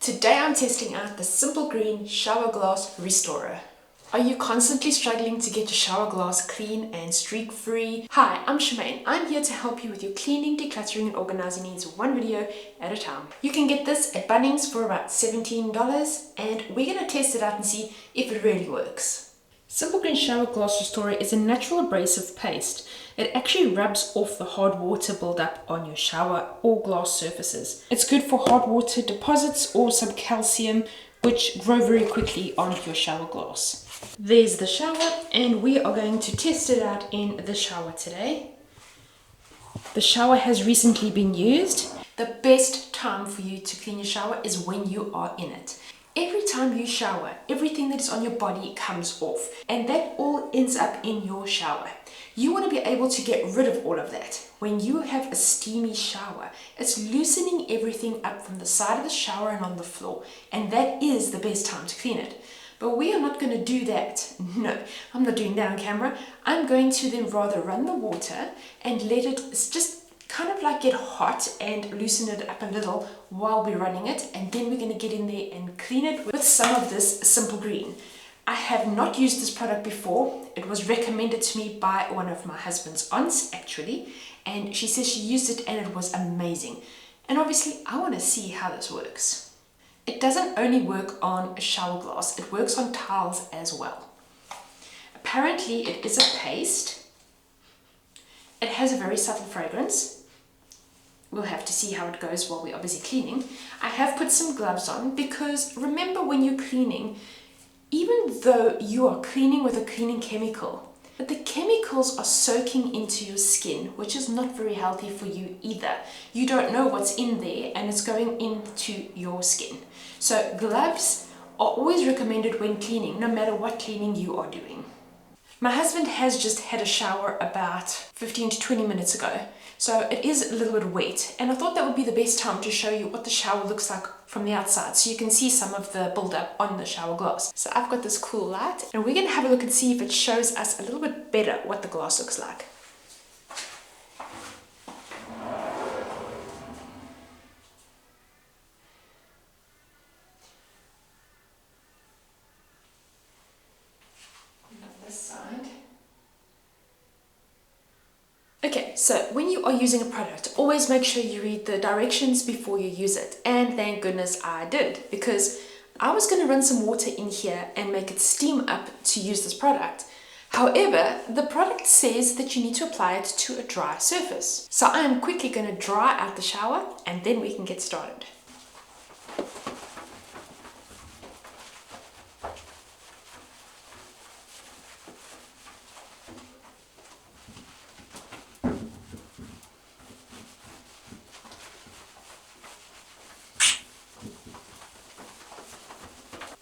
Today I'm testing out the Simple Green Shower Glass Restorer. Are you constantly struggling to get your shower glass clean and streak free? Hi, I'm Shemaine. I'm here to help you with your cleaning, decluttering and organizing needs one video at a time. You can get this at Bunnings for about $17 and we're going to test it out and see if it really works. Simple Green Shower Glass Restorer is a natural abrasive paste. It actually rubs off the hard water buildup on your shower or glass surfaces. It's good for hard water deposits or some calcium which grow very quickly on your shower glass. There's the shower and we are going to test it out in the shower today. The shower has recently been used. The best time for you to clean your shower is when you are in it. Every time you shower, everything that is on your body comes off and that all ends up in your shower. You want to be able to get rid of all of that. When you have a steamy shower, it's loosening everything up from the side of the shower and on the floor, and that is the best time to clean it. But we are not going to do that. No, I'm not doing that on camera. I'm going to then rather run the water and let it just kind of like get hot and loosen it up a little while we're running it, and then we're going to get in there and clean it with some of this Simple Green. I have not used this product before. It was recommended to me by one of my husband's aunts actually, and she says she used it and it was amazing. And obviously I want to see how this works. It doesn't only work on a shower glass, it works on tiles as well. Apparently it is a paste. It has a very subtle fragrance. We'll have to see how it goes while we're obviously cleaning. I have put some gloves on because remember, when you're cleaning, even though you are cleaning with a cleaning chemical, but the chemicals are soaking into your skin, which is not very healthy for you either. You don't know what's in there and it's going into your skin. So gloves are always recommended when cleaning, no matter what cleaning you are doing. My husband has just had a shower about 15 to 20 minutes ago, so it is a little bit wet, and I thought that would be the best time to show you what the shower looks like from the outside, so you can see some of the buildup on the shower glass. So I've got this cool light, and we're going to have a look and see if it shows us a little bit better what the glass looks like. This side. Okay, so when you are using a product, always make sure you read the directions before you use it. And thank goodness I did, because I was going to run some water in here and make it steam up to use this product. However, the product says that you need to apply it to a dry surface. So I am quickly going to dry out the shower and then we can get started.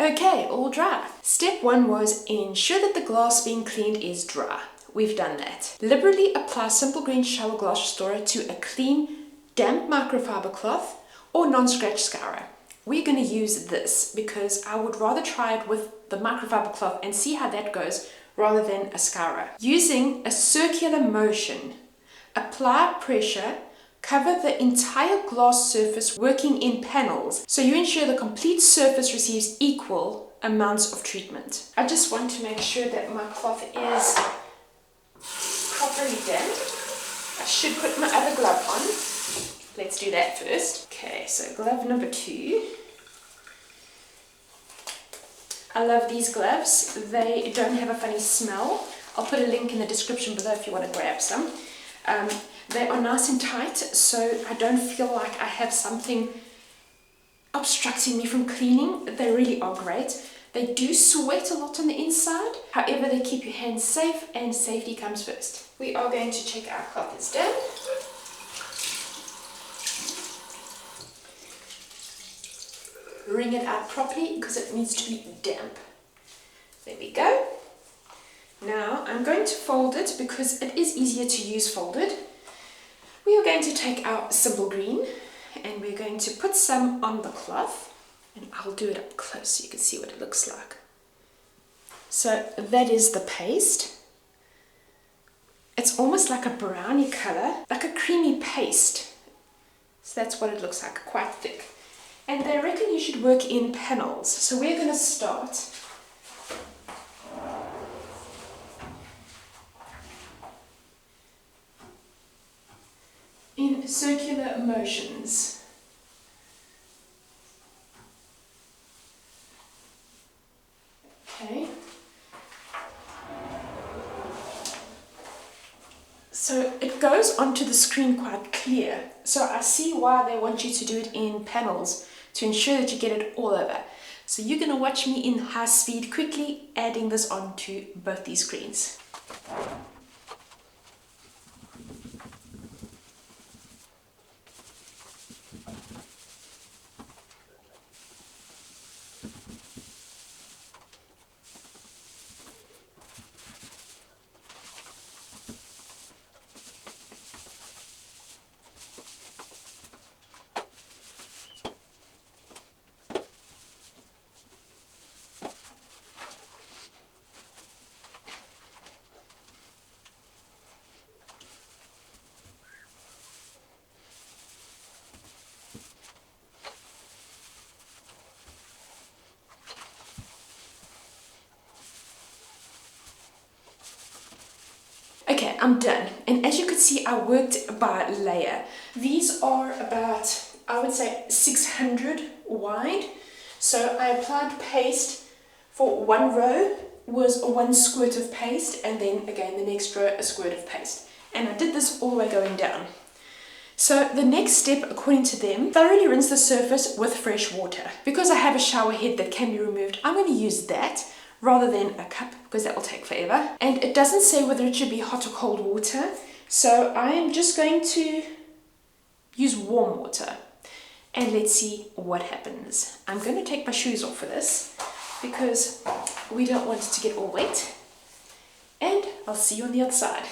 Okay, all dry. Step 1 was ensure that the glass being cleaned is dry. We've done that. Liberally apply Simple Green Shower Glass Restorer to a clean, damp microfiber cloth or non-scratch scourer. We're going to use this because I would rather try it with the microfiber cloth and see how that goes rather than a scourer. Using a circular motion, apply pressure. Cover the entire glass surface working in panels so you ensure the complete surface receives equal amounts of treatment. I just want to make sure that my cloth is properly damp. I should put my other glove on. Let's do that first. Okay, so glove number 2. I love these gloves. They don't have a funny smell. I'll put a link in the description below if you want to grab some. They are nice and tight, so I don't feel like I have something obstructing me from cleaning. They really are great. They do sweat a lot on the inside, however they keep your hands safe and safety comes first. We are going to check our cloth is done. Wring it out properly because it needs to be damp. There we go. Now I'm going to fold it because it is easier to use folded. We are going to take our Simple Green and we're going to put some on the cloth, and I'll do it up close so you can see what it looks like. So that is the paste. It's almost like a brownie color, like a creamy paste. So that's what it looks like, quite thick. and they reckon you should work in panels. So we're going to start in circular motions. Okay. So it goes onto the screen quite clear. So I see why they want you to do it in panels, to ensure that you get it all over. So you're going to watch me in high speed quickly adding this onto both these screens. Okay, I'm done. And as you could see, I worked by layer. These are about, I would say, 600 wide. So I applied paste for one row, was one squirt of paste, and then again the next row a squirt of paste. And I did this all the way going down. So the next step, according to them, thoroughly rinse the surface with fresh water. Because I have a shower head that can be removed, I'm going to use that rather than a cup, because that will take forever. And it doesn't say whether it should be hot or cold water, so I am just going to use warm water, and let's see what happens. I'm going to take my shoes off for this because we don't want it to get all wet, and I'll see you on the other side.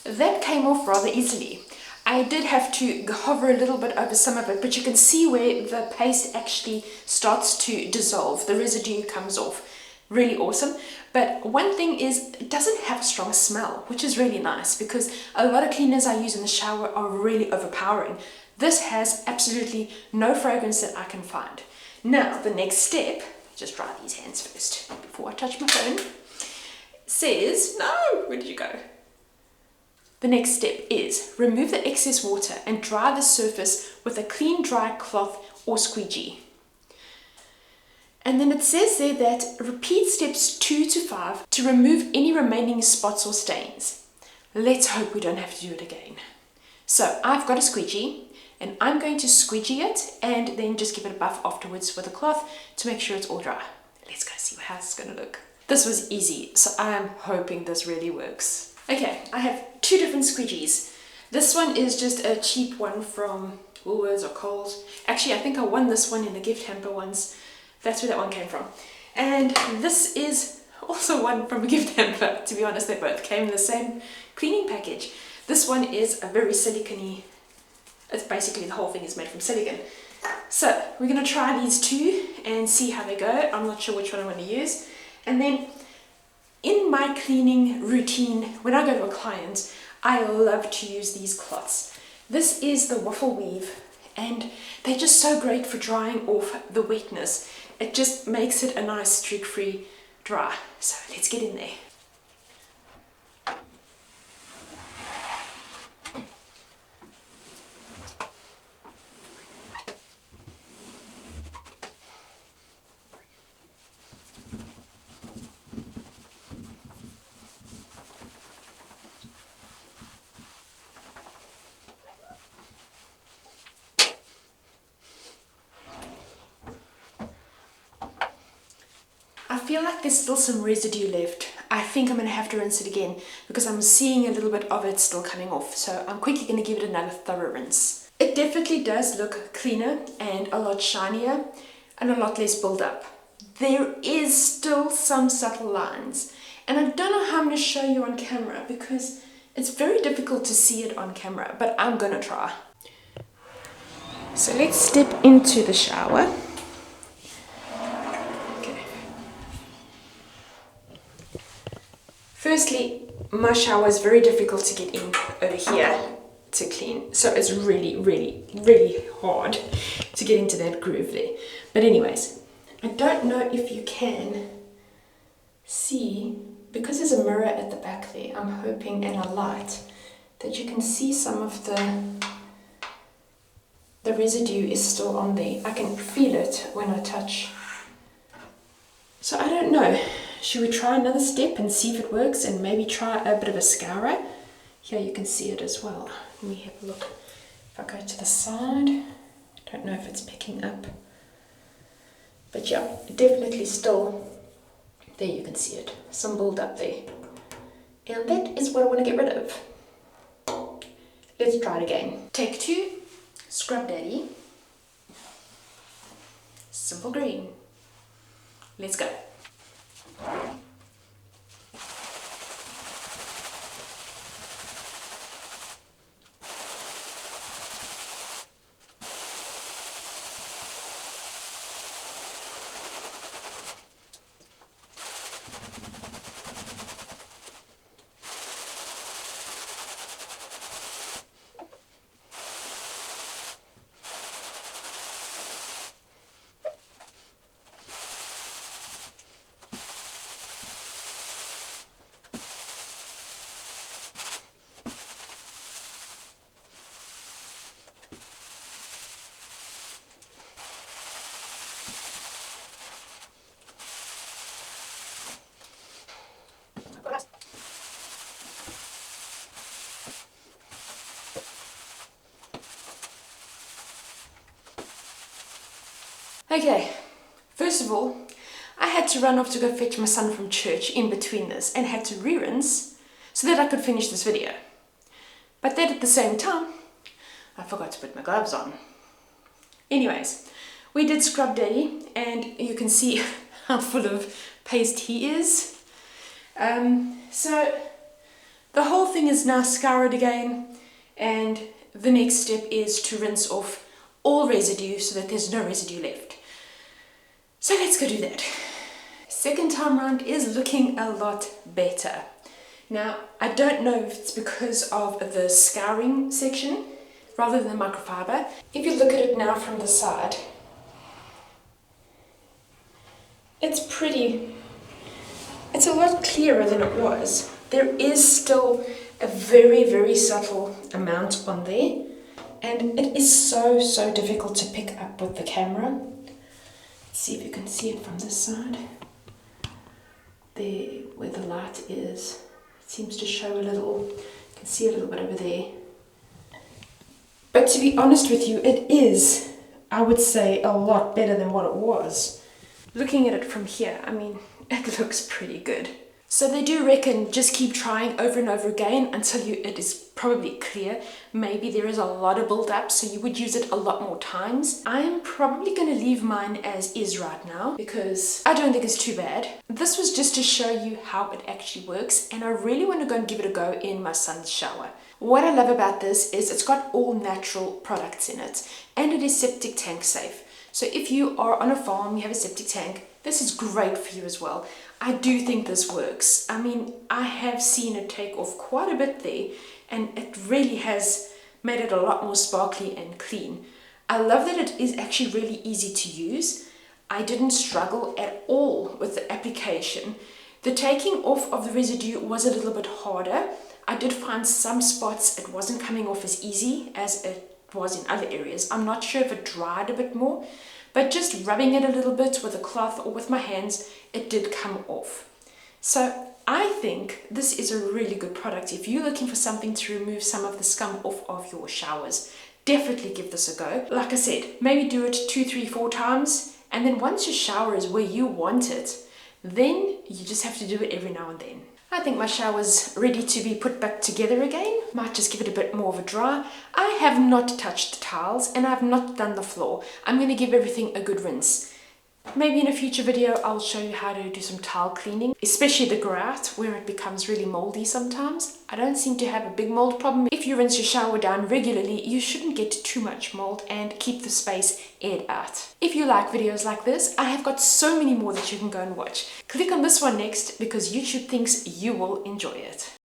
That came off rather easily. I did have to hover a little bit over some of it, but you can see where the paste actually starts to dissolve. The residue comes off. Really awesome. But one thing is, it doesn't have a strong smell, which is really nice, because a lot of cleaners I use in the shower are really overpowering. This has absolutely no fragrance that I can find. Now, the next step, just dry these hands first before I touch my phone, says, no, where did you go? The next step is remove the excess water and dry the surface with a clean dry cloth or squeegee. And then it says there that repeat steps 2 to 5 to remove any remaining spots or stains. Let's hope we don't have to do it again. So I've got a squeegee and I'm going to squeegee it and then just give it a buff afterwards with a cloth to make sure it's all dry. Let's go see how it's going to look. This was easy, so I'm hoping this really works. Okay, I have 2 different squeegees. This one is just a cheap one from Woolworths or Coles. Actually, I think I won this one in the gift hamper once. That's where that one came from. And this is also one from a gift hamper. To be honest, they both came in the same cleaning package. This one is a very silicone-y, it's basically the whole thing is made from silicone. So we're going to try these 2 and see how they go. I'm not sure which one I'm going to use. And then in my cleaning routine, when I go to a client, I love to use these cloths. This is the waffle weave, and they're just so great for drying off the wetness. It just makes it a nice streak-free dry. So let's get in there. I feel like there's still some residue left. I think I'm going to have to rinse it again because I'm seeing a little bit of it still coming off. So I'm quickly going to give it another thorough rinse. It it definitely does look cleaner and a lot shinier and a lot less build-up. There is still some subtle lines, and I don't know how I'm going to show you on camera because it's very difficult to see it on camera, but I'm going to try. So let's step into the shower. Okay. Firstly, my shower is very difficult to get in over here to clean, so it's really hard to get into that groove there. But anyways, I don't know if you can see, because there's a mirror at the back there, I'm hoping, and a light, that you can see some of the residue is still on there. I can feel it when I touch. So I don't know, should we try another step and see if it works, and maybe try a bit of a scourer? Here you can see it as well. Let me have a look. If I go to the side, I don't know if it's picking up. But yeah, definitely still, there you can see it, some build up there. And that is what I want to get rid of. Let's try it again. Take 2, Scrub Daddy, Simple Green. Let's go. Okay, first of all, I had to run off to go fetch my son from church in between this and had to re-rinse so that I could finish this video. But then at the same time, I forgot to put my gloves on. Anyways, we did Scrub Daddy and you can see how full of paste he is. So the whole thing is now scoured again, and the next step is to rinse off all residue so that there's no residue left. So let's go do that. Second time round is looking a lot better. Now, I don't know if it's because of the scouring section rather than the microfiber. If you look at it now from the side, it's a lot clearer than it was. There is still a very subtle amount on there, and it is so difficult to pick up with the camera. Let's see if you can see it from this side. There, where the light is, it seems to show a little. You can see a little bit over there. But to be honest with you, it is, I would say, a lot better than what it was. Looking at it from here, I mean, it looks pretty good. So they do reckon just keep trying over and over again until it is probably clear. Maybe there is a lot of build up, so you would use it a lot more times. I am probably going to leave mine as is right now because I don't think it's too bad. This was just to show you how it actually works, and I really want to go and give it a go in my son's shower. What I love about this is it's got all natural products in it, and it is septic tank safe. So if you are on a farm, you have a septic tank, this is great for you as well. I do think this works. I mean, I have seen it take off quite a bit there, and it really has made it a lot more sparkly and clean. I love that it is actually really easy to use. I didn't struggle at all with the application. The taking off of the residue was a little bit harder. I did find some spots it wasn't coming off as easy as it was in other areas. I'm not sure if it dried a bit more, but just rubbing it a little bit with a cloth or with my hands, it did come off. So I think this is a really good product. If you're looking for something to remove some of the scum off of your showers, definitely give this a go. Like I said, maybe do it 2, 3, 4 times, and then once your shower is where you want it, then you just have to do it every now and then. I think my shower's ready to be put back together again. Might just give it a bit more of a dry. I have not touched the tiles and I've not done the floor. I'm going to give everything a good rinse. Maybe in a future video I'll show you how to do some tile cleaning, especially the grout where it becomes really moldy sometimes. I don't seem to have a big mold problem. If you rinse your shower down regularly, you shouldn't get too much mold and keep the space aired out. If you like videos like this, I have got so many more that you can go and watch. Click on this one next because YouTube thinks you will enjoy it.